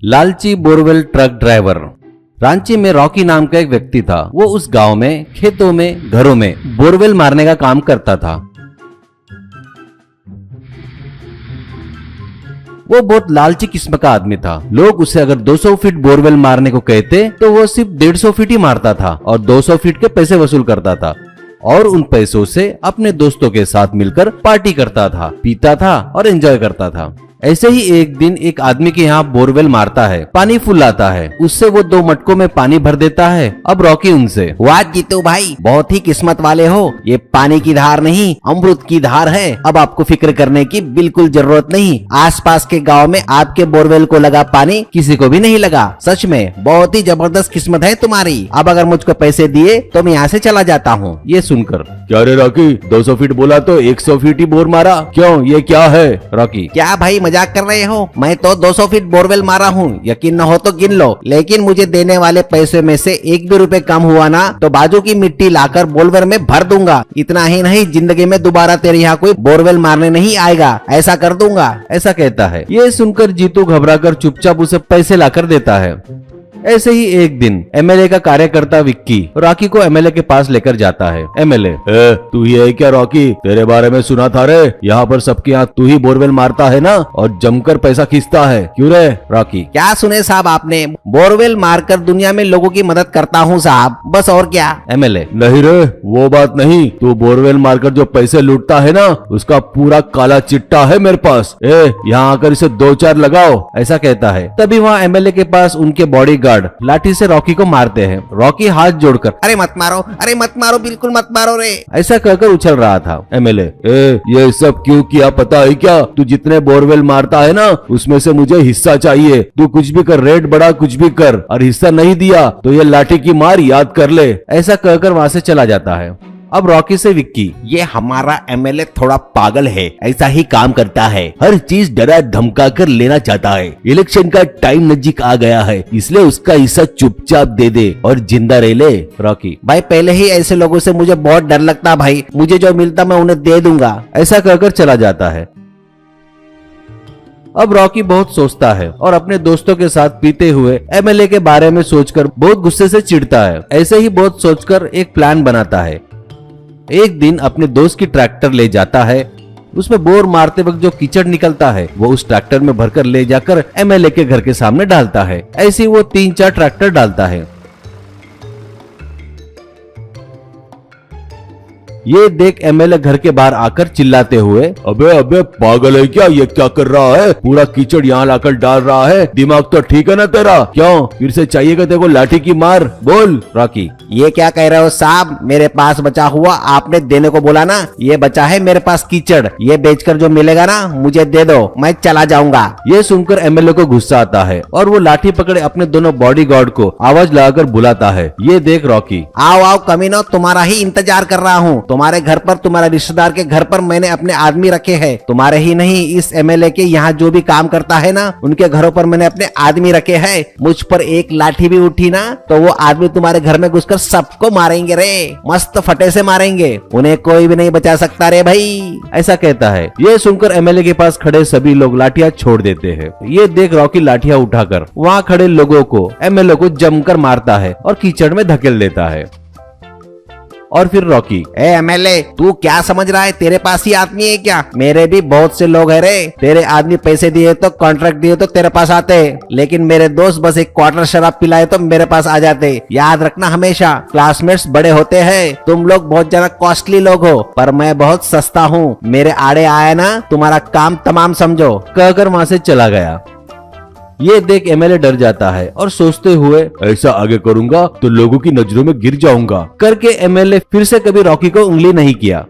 लालची borewell truck driver. Ranchi में Rocky नाम का एक व्यक्ति था। वो उस गांव में खेतों में घरों में बोरवेल मारने का काम करता था। वो बहुत लालची किस्म का आदमी था। लोग उसे अगर 200 फीट बोरवेल मारने को कहते तो वो सिर्फ 150 फीट ही मारता था और 200 फीट के पैसे वसूल करता था और उन पैसों से अपने दोस्तों के साथ मिलकर पार्टी करता था, पीता था और एंजॉय करता था। ऐसे ही एक दिन एक आदमी के यहाँ बोरवेल मारता है, पानी फुल आता है, उससे वो 2 मटकों में पानी भर देता है। अब रॉकी उनसे, वाह जीतू भाई, बहुत ही किस्मत वाले हो। ये पानी की धार नहीं अमृत की धार है। अब आपको फिक्र करने की बिल्कुल जरूरत नहीं। आसपास के गांव में आपके बोरवेल को लगा पानी किसी को भी नहीं लगा। सच में बहुत ही जबरदस्त किस्मत है तुम्हारी। अब अगर मुझको पैसे दिए तो मैं यहाँ से चला जाता हूँ। ये सुनकर, क्या रे रॉकी, 200 फीट बोला तो 100 फीट ही बोर मारा, क्यों, ये क्या है? रॉकी, क्या भाई मजाक कर रहे हो? मैं तो 200 फीट बोरवेल मारा हूँ, यकीन न हो तो गिन लो। लेकिन मुझे देने वाले पैसे में से 1 भी रुपए कम हुआ ना तो बाजू की मिट्टी लाकर बोरवेल में भर दूंगा। इतना ही नहीं, जिंदगी में दोबारा तेरे यहाँ कोई बोरवेल मारने नहीं आएगा, ऐसा कर दूंगा। ऐसा कहता है। ये सुनकर जीतू घबराकर चुपचाप उसे पैसे लाकर देता है। ऐसे ही एक दिन एमएलए का कार्यकर्ता विक्की रॉकी को एमएलए के पास लेकर जाता है। एमएलए, तू ही है क्या रॉकी? तेरे बारे में सुना था रे, यहाँ पर सबके यहाँ तू ही बोरवेल मारता है ना और जमकर पैसा खींचता है, क्यों रे? रॉकी, क्या सुने साहब आपने? बोरवेल मारकर दुनिया में लोगों की मदद करता हूँ साहब, बस और क्या। एमएलए, नहीं रे, वो बात नहीं। तू बोरवेल मारकर जो पैसे लूटता है ना, उसका पूरा काला चिट्टा है मेरे पास। यहाँ आकर इसे 2-4 लगाओ, ऐसा कहता है। तभी वहाँ एमएलए के पास उनके बॉडीगार्ड लाठी से रॉकी को मारते हैं। रॉकी हाथ जोड़कर, अरे मत मारो, अरे मत मारो, बिल्कुल मत मारो रे, ऐसा कहकर उछल रहा था। एमएलए, ये सब क्यों किया पता है क्या? तू जितने बोरवेल मारता है ना, उसमें से मुझे हिस्सा चाहिए। तू कुछ भी कर, रेट बढ़ा, कुछ भी कर, और हिस्सा नहीं दिया तो ये लाठी की मार याद कर ले। ऐसा कहकर वहाँ से चला जाता है। अब रॉकी से विक्की, ये हमारा एमएलए थोड़ा पागल है, ऐसा ही काम करता है। हर चीज डरा धमका कर लेना चाहता है। इलेक्शन का टाइम नजदीक आ गया है, इसलिए उसका हिस्सा चुपचाप दे दे और जिंदा रह ले। रॉकी, भाई पहले ही ऐसे लोगों से मुझे बहुत डर लगता भाई, मुझे जो मिलता मैं उन्हें दे दूंगा। ऐसा कहकर चला जाता है। अब रॉकी बहुत सोचता है और अपने दोस्तों के साथ पीते हुए एमएलए के बारे में सोचकर बहुत गुस्से से चिढ़ता है। ऐसे ही बहुत सोचकर एक प्लान बनाता है। एक दिन अपने दोस्त की ट्रैक्टर ले जाता है। उसमें बोर मारते वक्त जो कीचड़ निकलता है वो उस ट्रैक्टर में भरकर ले जाकर एमएलए के घर के सामने डालता है। ऐसे ही वो 3-4 ट्रैक्टर डालता है। ये देख एमएलए घर के बाहर आकर चिल्लाते हुए, अबे अबे पागल है क्या? ये क्या कर रहा है? पूरा कीचड़ यहाँ लाकर डाल रहा है। दिमाग तो ठीक है ना तेरा? क्यों फिर से चाहिएगा तेरे को लाठी की मार? बोल। रॉकी, ये क्या कह रहे हो साहब? मेरे पास बचा हुआ आपने देने को बोला ना, ये बचा है मेरे पास कीचड़, ये बेचकर जो मिलेगा ना मुझे दे दो, मैं चला जाऊंगा। ये सुनकर एमएलए को गुस्सा आता है और वो लाठी पकड़े अपने दोनों बॉडीगार्ड को आवाज लगाकर बुलाता है। ये देख रॉकी, आओ आओ कमीनो, तुम्हारा ही इंतजार कर रहा हूँ। तुम्हारे घर पर, तुम्हारे रिश्तेदार के घर पर मैंने अपने आदमी रखे हैं। तुम्हारे ही नहीं, इस एमएलए के यहाँ जो भी काम करता है ना, उनके घरों पर मैंने अपने आदमी रखे हैं। मुझ पर एक लाठी भी उठी ना तो वो आदमी तुम्हारे घर में घुसकर सबको मारेंगे रे, मस्त फटे से मारेंगे, उन्हें कोई भी नहीं बचा सकता रे भाई। ऐसा कहता है। ये सुनकर एमएलए के पास खड़े सभी लोग लाठियां छोड़ देते हैं। ये देख रॉकी लाठियां उठाकर वहाँ खड़े लोगों को, एमएलए को जमकर मारता है और कीचड़ में धकेल देता है। और फिर रॉकी, एमएलए तू क्या समझ रहा है? तेरे पास ही आदमी है क्या? मेरे भी बहुत से लोग हैं रे। तेरे आदमी पैसे दिए तो, कॉन्ट्रैक्ट दिए तो तेरे पास आते, लेकिन मेरे दोस्त बस एक क्वार्टर शराब पिलाए तो मेरे पास आ जाते। याद रखना हमेशा, क्लासमेट्स बड़े होते हैं, तुम लोग बहुत ज्यादा कॉस्टली लोग हो, पर मैं बहुत सस्ता हूँ। मेरे आड़े आया ना तुम्हारा काम तमाम समझो। कहकर वहाँ से चला गया। ये देख एमएलए डर जाता है और सोचते हुए, ऐसा आगे करूंगा तो लोगों की नजरों में गिर जाऊंगा करके एमएलए फिर से कभी रॉकी को उंगली नहीं किया।